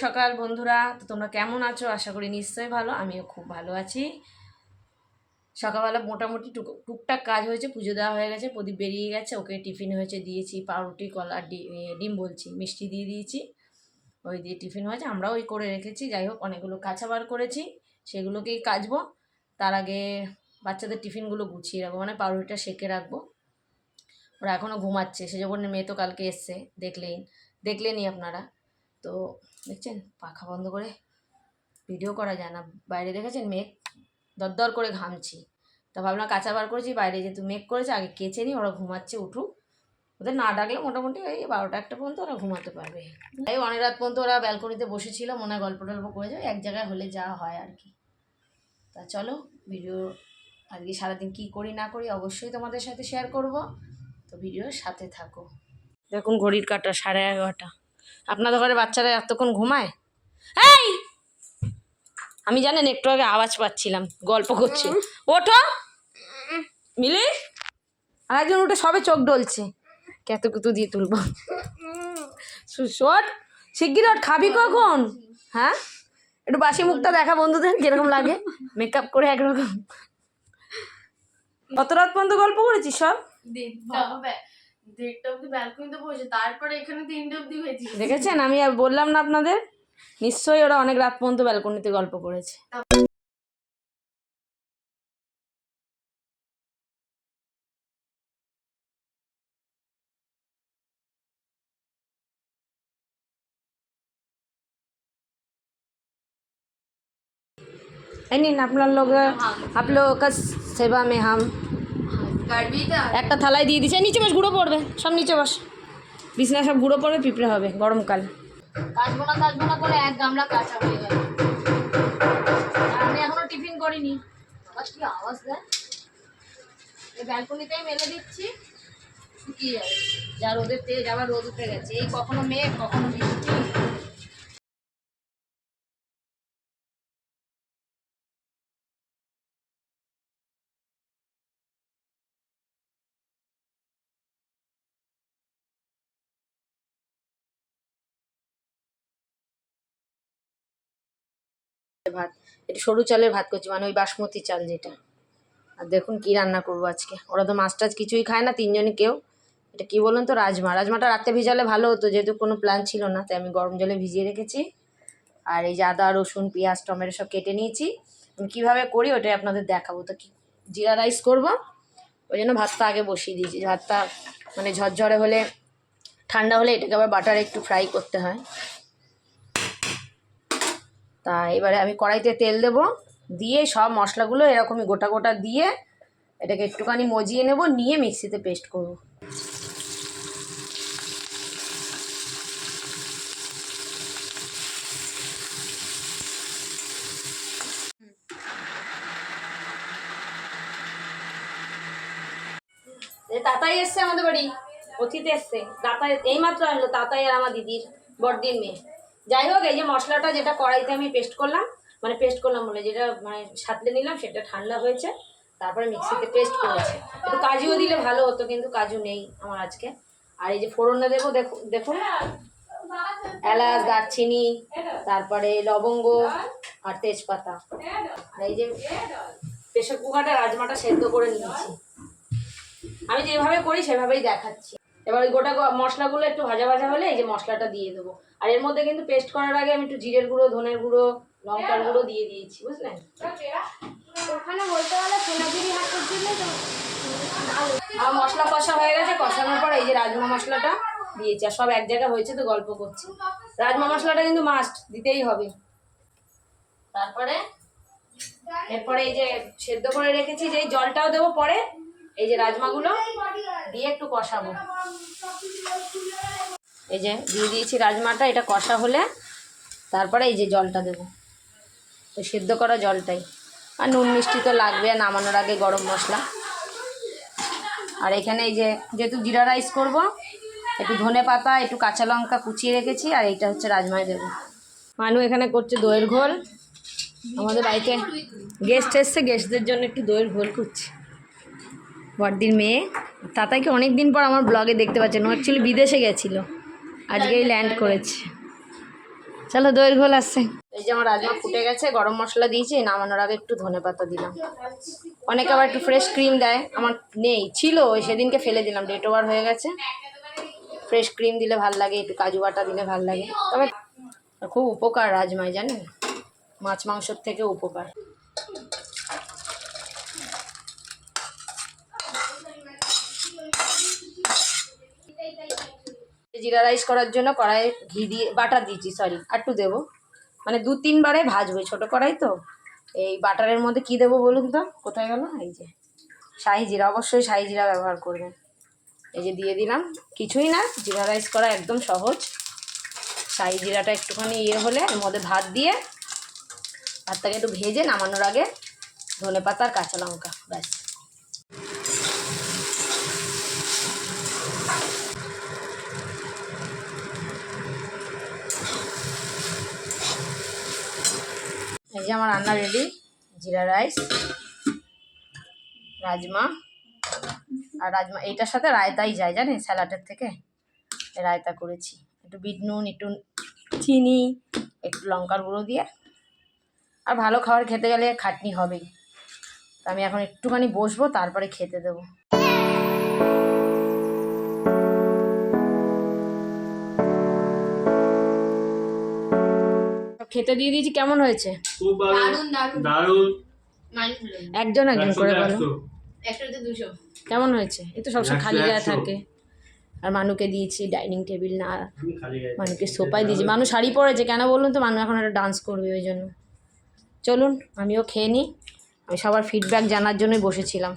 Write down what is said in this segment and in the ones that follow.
সকাল বন্ধুরা। তো তোমরা কেমন আছো? আশা করি নিশ্চয়ই ভালো। আমিও খুব ভালো আছি। সকালবেলা মোটামুটি টুকটাক কাজ হয়েছে, পুজো দেওয়া হয়ে গেছে, প্রদীপ বেরিয়ে গেছে, ওকে টিফিন হয়েছে দিয়েছি, পাউরুটি কলা ডিম বলছি মিষ্টি দিয়ে দিয়েছি, ওই দিয়ে টিফিন হয়েছে। আমরাও ওই করে রেখেছি। যাই হোক, অনেকগুলো কাঁচা বার করেছি, সেগুলোকেই কাচবো। তার আগে বাচ্চাদের টিফিনগুলো গুছিয়ে রাখবো, মানে পাউরুটিটা সেঁকে রাখবো। ওরা এখনও ঘুমাচ্ছে। সেজন্য মেয়ে তো কালকে এসছে, দেখলেনি আপনারা তো। দেখছেন পাখা বন্ধ করে ভিডিও করা যায় না, বাইরে দেখেছেন মেঘ দরদর করে ঘামছি। তা ভাবলাম কাঁচা বার করেছি, বাইরে যেহেতু মেঘ করেছে আগে কেচে নিই, ওরা ঘুমাচ্ছে উঠুক। ওদের না ডাকলে মোটামুটি ওই 12টা-1টা পর্যন্ত ওরা ঘুমাতে পারবে। এই অনেক রাত পর্যন্ত ওরা ব্যালকনিতে বসেছিল, মনে হয় গল্প টল্প করে যায়, এক জায়গায় হলে যা হয় আর কি। তা চলো ভিডিও আজকে সারাদিন কী করি না করি অবশ্যই তোমাদের সাথে শেয়ার করব, তো ভিডিওর সাথে থাকো। দেখুন ঘড়ির কাঁটা 11:30। আপনাদের ঘরে বাচ্চারা এতক্ষণ ঘুমায়? এই আমি জানেন একটু আগে আওয়াজ পাচ্ছিলাম, গল্প করছে। ওঠো মিলি, আর একজন উঠে সবে চোখ ডলছে, কত কুতু দিয়ে তুলবো। সুশোট শিগগির ওঠ, খাবি কখন? হ্যাঁ একটু বাসি মুখটা দেখা বন্ধুদের কিরকম লাগে, মেকআপ করে একরকম। কত রাত পর্যন্ত গল্প করেছিস সব? দেখেছেন, আমি আর বললাম না আপনাদের, নিশ্চয়ই ওরা অনেক রাত পর্যন্ত ব্যালকনিতে গল্প করেছে। এই নিন আপনার লোক, आप लोगों का सेवा में हम। একটা থালায় দিয়ে দিচ্ছে, নিচে বস, গুঁড়ো পড়বে সব, নিচে বস, বিছনা সব গুঁড়ো পড়বে, পিঁপড়ে হবে গরমকাল। কাচবো না করে এক গামলা কাঁচা হয়ে গেল। আমি এখনো টিফিন করিনি। কি আওয়াজ দেয়, এই ব্যালকনিতেই মেলে দিচ্ছি, শুকিয়ে যাবে। যা রোদের তেজ, আবার রোদ উঠে গেছে, এই কখনো মেঘ কখনো বৃষ্টি। ভাত, একটু সরু চালের ভাত করছি, মানে ওই বাসমতি চাল যেটা। আর দেখুন কি রান্না করবো আজকে। ওরা তো মাছ টাছ কিছুই খায় না, তিনজনই কেউ। এটা কি বলুন তো, রাজমাটা রাত্রে ভিজালে ভালো হতো, যেহেতু কোনো প্ল্যান ছিল না তাই আমি গরম জলে ভিজিয়ে রেখেছি। আর এই যে আদা রসুন পেঁয়াজ টমেটো সব কেটে নিয়েছি। আমি কীভাবে করি ওটাই আপনাদের দেখাবো। তো কি জিরা রাইস করবো, ওই জন্য ভাতটা আগে বসিয়ে দিয়েছি। ভাতটা মানে ঝরঝরে হলে, ঠান্ডা হলে এটাকে আবার বাটারে একটু ফ্রাই করতে হয়। তা এবারে আমি কড়াইতে তেল দেবো, দিয়ে সব মশলাগুলো এরকমই গোটা গোটা দিয়ে এটাকে একটুখানি মজিয়ে নেব, নিয়ে মিক্সিতে পেস্ট করব। তাতাই এসছে আমাদের বাড়ি, অতিথি এসছে। তাতাই এইমাত্র আসলো, তাতাই আর আমার দিদির বড়দিন মেয়ে। যাই হোক, এই যে মশলাটা যেটা কড়াইতে আমি পেস্ট করলাম বলে যেটা মানে সাঁতলে নিলাম, সেটা ঠান্ডা হয়েছে, তারপরে মিক্সিতে পেস্ট করেছি। একটু কাজুও দিলে ভালো হতো, কিন্তু কাজু নেই আমার আজকে। আর এই যে ফোড়নটা দেবো, দেখুন এলাচ দারচিনি, তারপরে লবঙ্গ আর তেজপাতা। আর এই যে প্রেশার কুকারে রাজমাটা সেদ্ধ করে নিয়েছি, আমি যেভাবে করি সেভাবেই দেখাচ্ছি। এবার ওই গোটা মশলাগুলো একটু ভাজা ভাজা হলে এই যে মশলাটা দিয়ে দেবো। আর এর মধ্যে কিন্তু পেস্ট করার আগে আমি একটু জিরের গুঁড়ো, ধনের গুঁড়ো, লঙ্কার গুঁড়ো দিয়ে দিয়েছি, বুঝলেন। ওখানে বলতে গেলে সোনাঝুরি হাতের জন্য তো আমার মশলা কষা হয়ে গেছে। কষানোর পর এই যে রাজমা মশলাটা দিয়েছি, আর সব এক জায়গায় হয়েছে তো গল্প করছি। রাজমা মশলাটা কিন্তু মাস্ট দিতেই হবে। তারপরে এরপরে এই যে সেদ্ধ করে রেখেছি, যে জলটাও দেবো পরে, এই যে রাজমাগুলো দিয়ে একটু কষাবো। এই যে দিয়ে দিয়েছি রাজমাটা, এটা কষা হলে তারপরে এই যে জলটা দেবো, তো সেদ্ধ করা জলটাই। আর নুন মিষ্টি তো লাগবে, নামানোর আগে গরম মশলা। আর এখানে এই যে যেহেতু জিরা রাইস করব, একটু ধনে পাতা, একটু কাঁচা লঙ্কা কুচিয়ে রেখেছি, আর এইটা হচ্ছে রাজমায় দেবো। মানু এখানে করছে দইয়ের ঘোল। আমাদের বাড়িতে গেস্ট এসছে, গেস্টদের জন্য একটু দইয়ের ঘোল করছি। বড়দিন মেয়ে তাতাইকে অনেক দিন পর আমার ব্লগে দেখতে পাচ্ছেন। ও অ্যাকচুয়ালি বিদেশে গেছিলো, আজকেই ল্যান্ড করেছে। চলো দইয়ের ঘোল আসছে। এই যে আমার রাজমা ফুটে গেছে, গরম মশলা দিয়েছি, নামানোর আগে একটু ধনেপাতা দিলাম। অনেকে আবার একটু ফ্রেশ ক্রিম দেয়, আমার নেই, ছিল সেদিনকে ফেলে দিলাম, ডেট ওভার হয়ে গেছে। ফ্রেশ ক্রিম দিলে ভাল লাগে, একটু কাজু বাটা দিলে ভাল লাগে। তবে খুব উপকার রাজমায়, জানেন, মাছ মাংসর থেকে উপকার। জিরা রাইস করার জন্য কড়াইয়ে ঘি দিয়ে বাটার দিয়েছি, সরি আরটু দেবো, মানে 2-3 বারে ভাজবো, ছোটো কড়াই তো। এই বাটারের মধ্যে কি দেবো বলুন তো, কোথায় গেল, এই যে শাহি জিরা, অবশ্যই শাহি জিরা ব্যবহার করবেন। এই যে দিয়ে দিলাম, কিছুই না, জিরা রাইস করা একদম সহজ। শাহি জিরাটা একটুখানি হলে এর মধ্যে ভাত দিয়ে, ভাতটাকে একটু ভেজে নামানোর আগে ধনেপাতা আর কাঁচা লঙ্কা, ব্যাস। এই যে আমার রান্না রেডি, জিরা রাইস, রাজমা। আর রাজমা এইটার সাথে রায়তাই যায়, জানেন, স্যালাডের থেকে রায়তা করেছি, একটু বিট নুন, একটু চিনি, একটু লঙ্কার গুঁড়ো দিয়ে। আর ভালো খাবার খেতে গেলে খাটনি হবেই, তো আমি এখন একটুখানি বসবো, তারপরে খেতে দেবো। খেতে দিয়ে দিয়েছি, কেমন হয়েছে? একজন করে বলো কেমন হয়েছে। এ তো সবসময় খালি গায়ে থাকে। আর মানুকে দিয়েছি ডাইনিং টেবিল, না মানুকে সোফায় দিয়েছি। মানুষ শাড়ি পরেছে কেন বলুন তো, মানুষ এখন একটা ডান্স করবে, ওই জন্য। চলুন আমিও খেয়ে নিই, আমি সবার ফিডব্যাক জানার জন্যই বসেছিলাম।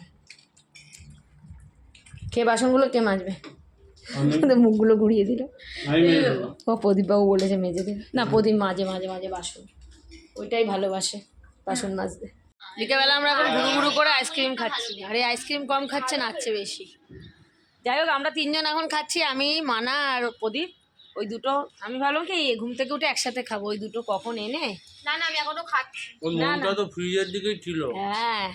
খেয়ে বাসনগুলো কে মাজবে? মুখগুলো ঘুরিয়ে দিল। ও প্রদীপবাবু বলেছে মেজে দিল। না, প্রদীপ মাঝে মাঝে মাঝে বাসন, ওইটাই ভালোবাসে বাসন মাজতে। বিকেলবেলা আমরা এখন ঘুরু ঘুরু করে আইসক্রিম খাচ্ছি। আর এই আইসক্রিম কম খাচ্ছে, নাচছে বেশি। যাই হোক, আমরা 3 জন এখন খাচ্ছি, আমি, মানা আর প্রদীপ। ওই দুটো আমি ভাবলাম কি ঘুম থেকে উঠে একসাথে খাবো, ওই দুটো কখন এনে। না আমি এখনো খাচ্ছি, মনটা তো ফ্রিজের দিকেই ছিল। হ্যাঁ,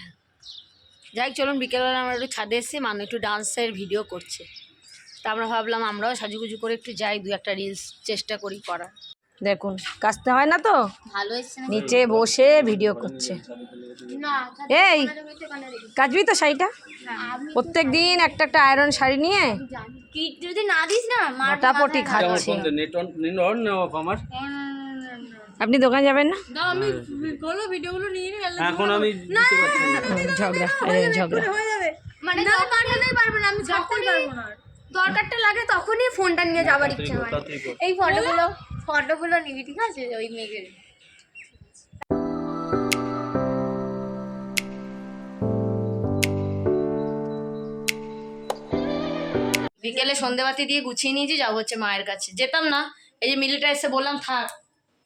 যাই চলুন, বিকেলবেলা আমরা একটু ছাদে এসেছি, মানু একটু ডান্সের ভিডিও করছে, তা আমরা ভাবলাম আমরাও সাজুগুজু করে একটু যাই, 2-1টা রিলস চেষ্টা করি করার। দেখুন কাচতে হয় না তো, ভালো নিচে বসে ভিডিও করছে। এই কাচবি তো শাড়িটা? প্রত্যেক দিন একটা একটা আয়রন শাড়ি নিয়ে কি যদি না দিস না মোটাপটি খাচ্ছে। আপনি দোকান যাবেন না? এখন আমি ঝগড়া ঝগড়া মানে দরকারটা লাগে তখনই ফোনটা নিয়ে যাবার ইচ্ছা হয়। এই ফটোগুলো নিবি, ঠিক আছে? ওই মেঘের বিকেলে সন্ধেবাতি দিয়ে গুছিয়ে নিয়েছি, যাবো হচ্ছে মায়ের কাছে। যেতাম না, এই যে মিলিটা এসে বললাম থাক,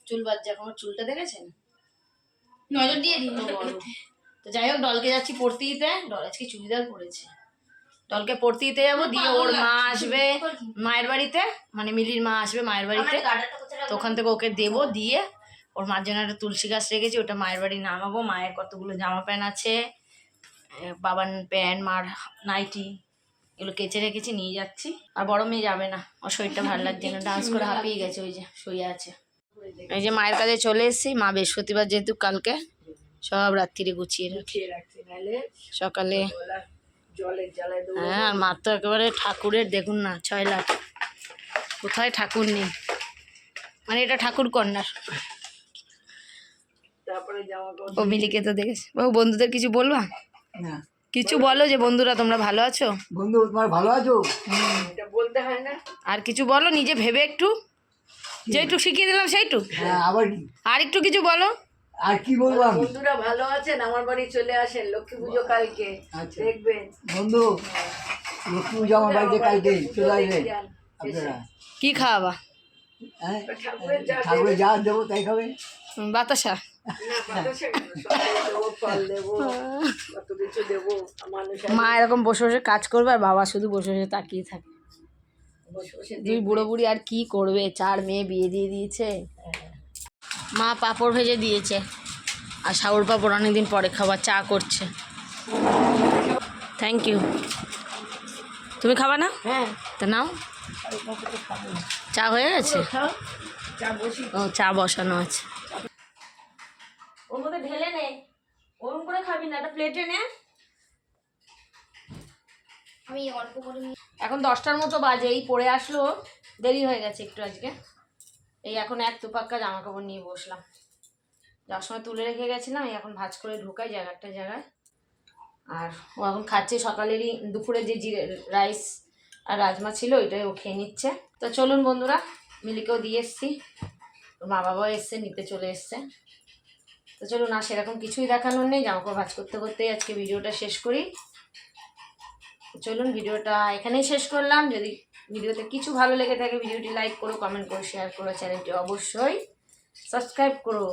চুল বাজছে। এখন চুলটা দেখেছেন, নজর দিয়ে দিন। তো যাই হোক, ডলকে যাচ্ছি পড়তে দিতে। ডল আজকে চুড়িদার পরেছে, ডলকে পড়তে দিতে যাবো, দিয়ে ওর মা আসবে মায়ের বাড়িতে, মানে মিলির মা আসবে মায়ের বাড়িতে, তো ওখান থেকে ওকে দেবো, দিয়ে ওর মার জন্য একটা তুলসী গাছ রেখেছি, ওটা মায়ের বাড়ি নামাবো। মায়ের কতগুলো জামা প্যান্ট আছে, বাবার প্যান্ট, মার নাইটি, এগুলো কেচে রেখেছি, নিয়ে যাচ্ছি। আর বড় মেয়ে যাবে না, ওর শরীরটা ভালো লাগছে না, ডান্স করে হাঁপিয়ে গেছে, ওই যে শুয়ে আছে। এই যে মায়ের কাছে চলে এসেছি। মা বৃহস্পতিবার যেহেতু কালকে সব রাত্রিরে গুছিয়ে রাখছি, সকালে। হ্যাঁ, আর মা তো একেবারে ঠাকুরের, দেখুন না 6 লাখ, কোথায় ঠাকুর নেই, মানে এটা ঠাকুর কর্নার। ও মিলিকে তো দেখেছি। বাবু বন্ধুদের কিছু বলবা? কিছু বলো, যে বন্ধুরা তোমরা ভালো আছো, বন্ধু তোমরা ভালো আছো, এটা বলতে হয় না। আর কিছু বলো নিজে ভেবে, একটু যেটু শিখিয়ে দিলাম সেইটু, আবার আর একটু কিছু বলো। আর কি বলবো, বন্ধুরা ভালো আছেন, আমার বাড়ি চলে আসেন লক্ষ্মী পুজো কালকে, দেখবেন বন্ধু, লক্ষ্মী পুজো আমার বাড়িতে কালকে চলে আসবেন আপনারা। কি খাওয়াবা? ঠাকুরের যা দেবো তাই খাবে। বাতাসা, মা এরকম বসে বসে কাজ করবে, আর বাবা শুধু বসে বসে তাকিয়ে থাকে। 2 বুড়ো বুড়ি আর কি করবে, 4 মেয়ে বিয়ে দিয়ে দিয়েছে। মা পাঁপড় ভেজে দিয়েছে, আর সাউর পাঁপড় অনেকদিন পরে খাবার, চা করছে। Thank you. তুমি খাবা না? হ্যাঁ, তা নাও, চা হয়ে গেছে। ও চা বসানো আছে, ওর মধ্যে ঢেলে নে, ওরম করে খাবি না, একটা প্লেটে নে। আমি অল্প করে এখন 10টার মতো বাজে, এই পড়ে আসলো, দেরি হয়ে গেছে একটু আজকে। এই এখন এক দুপাক্কা জামা কাপড় নিয়ে বসলাম, যার সময় তুলে রেখে গেছিলাম, এই এখন ভাঁজ করে ঢুকাই জায়গাটা জায়গায়। আর ও এখন খাচ্ছে সকালেরই, দুপুরে যে জিরে রাইস আর রাজমা ছিল ওইটাই ও খেয়ে নিচ্ছে। তো চলুন বন্ধুরা, মিলিকেও দিয়ে এসছি, ওর মা বাবাও এসছে, নিতে চলে এসছে। তো চলুন, আর সেরকম কিছুই দেখানোর নেই, জামাকাপড় ভাঁজ করতে করতেই আজকে ভিডিওটা শেষ করি। চলুন ভিডিওটা এখানেই শেষ করলাম। যদি ভিডিওতে কিছু ভালো লেগে থাকে ভিডিওটি লাইক করো, কমেন্ট করো, শেয়ার করো, চ্যানেলটি অবশ্যই সাবস্ক্রাইব করো।